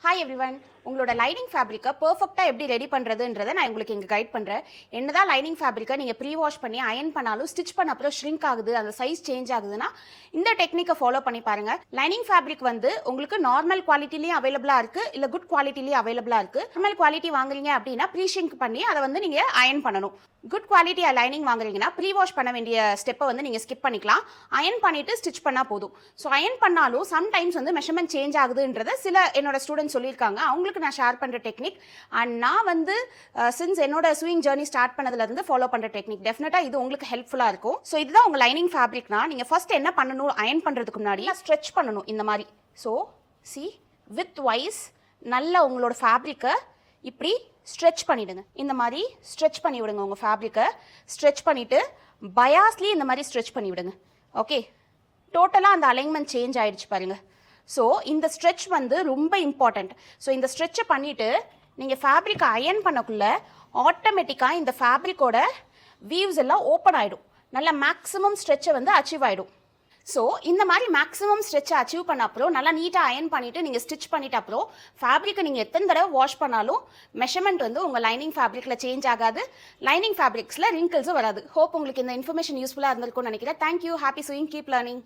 Hi everyone, உங்களோட lining ஃபேப்ரிக்கை பர்ஃபெக்டாக எப்படி ரெடி பண்ணுறதுன்றதை நான் உங்களுக்கு இங்கே கைட் பண்ணுறேன். என்னதான் லைனிங் ஃபேப்ரிக்கை நீங்கள் ப்ரீ வாஷ் பண்ணி அயன் பண்ணாலும் ஸ்டிச் பண்ண அப்புறம் ஷ்ரிங்க் ஆகுது, அந்த சைஸ் சேஞ்ச் ஆகுதுன்னா இந்த டெக்னிக்கை ஃபாலோ பண்ணி பாருங்கள். லைனிங் ஃபேப்ரிக் வந்து உங்களுக்கு நார்மல் குவாலிட்டிலையும் அவைலபிளாக இருக்குது, இல்லை குட் குவாலிட்டிலையும் அவைலபிளாக இருக்குது. நார்மல் குவாலிட்டி வாங்குறீங்க அப்படின்னா ப்ரீ ஷ்ரிங்க் பண்ணி அதை வந்து நீங்கள் அயன் பண்ணணும். குட் குவாலிட்டி லைனிங் வாங்குறீங்கன்னா ப்ரீ வாஷ் பண்ண வேண்டிய ஸ்டெப்பை வந்து நீங்கள் ஸ்கிப் பண்ணிக்கலாம். அயன் பண்ணிவிட்டு ஸ்டிச் பண்ணால் போதும். ஸோ அயன் பண்ணாலும் சம்டைம்ஸ் வந்து மெஷர்மெண்ட் சேஞ்ச் ஆகுதுன்றதை சில என்னோட ஸ்டூடெண்ட்ஸ் சொல்லியிருக்காங்க. அவங்களுக்கு நான் ஷேர் பண்ணுற டெக்னிக் அண்ட் நான் வந்து சின்ஸ் என்னோட ஸ்விங் ஜர்னி ஸ்டார்ட் பண்ணதுலேருந்து ஃபாலோ பண்ணுற டெக்னிக். டெஃபினட்டாக இது உங்களுக்கு ஹெல்ப்ஃபுல்லாக இருக்கும். ஸோ இதுதான் உங்கள் லைனிங் ஃபேப்ரிக்னா நீங்கள் ஃபர்ஸ்ட் என்ன பண்ணணும், அயன் பண்ணுறதுக்கு முன்னாடி ஸ்ட்ரெச் பண்ணணும் இந்த மாதிரி. ஸோ சி வித் வைஸ் நல்ல உங்களோட ஃபேப்ரிக்கை இப்படி ஸ்ட்ரெச் பண்ணிவிடுங்க. இந்த மாதிரி ஸ்ட்ரெச் பண்ணி விடுங்க. உங்கள் ஃபேப்ரிக்கை ஸ்ட்ரெச் பண்ணிவிட்டு பயாஸ்லி இந்த மாதிரி ஸ்ட்ரெச் பண்ணி விடுங்க. ஓகே, டோட்டலாக அந்த அலைன்மெண்ட் சேஞ்ச் ஆகிடுச்சு பாருங்கள். ஸோ இந்த ஸ்ட்ரெச் வந்து ரொம்ப இம்பார்ட்டண்ட். ஸோ இந்த ஸ்ட்ரெச்சை பண்ணிவிட்டு நீங்கள் ஃபேப்ரிக்கை அயன் பண்ணக்குள்ளே ஆட்டோமேட்டிக்காக இந்த ஃபேப்ரிக்கோட வீவ்ஸ் எல்லாம் ஓப்பன் ஆகிடும். நல்ல மேக்ஸிமம் ஸ்ட்ரெச்சை வந்து அச்சீவ் ஆகிடும். ஸோ இந்த மாதிரி மேக்ஸிமம் ஸ்ட்ரெச்சை அச்சீவ் பண்ண அப்புறம் நல்லா நீட்டாக அயன் பண்ணிவிட்டு நீங்கள் ஸ்டிச் பண்ணிட்ட அப்புறம் ஃபேப்ரிக்கை நீங்கள் எத்தனை தடவை வாஷ் பண்ணாலும் மெஷர்மெண்ட் வந்து உங்கள் லைனிங் ஃபேப்ரிக்கில் சேஞ்ச் ஆகாது. லைனிங் ஃபேப்ரிக்ஸில் ரிங்கிள்ஸும் வராது. ஹோப் உங்களுக்கு இந்த இன்ஃபர்மேஷன் யூஸ்ஃபுல்லாக இருந்திருக்கும்னு நினைக்கிறேன். Thank you. Happy swing, keep learning.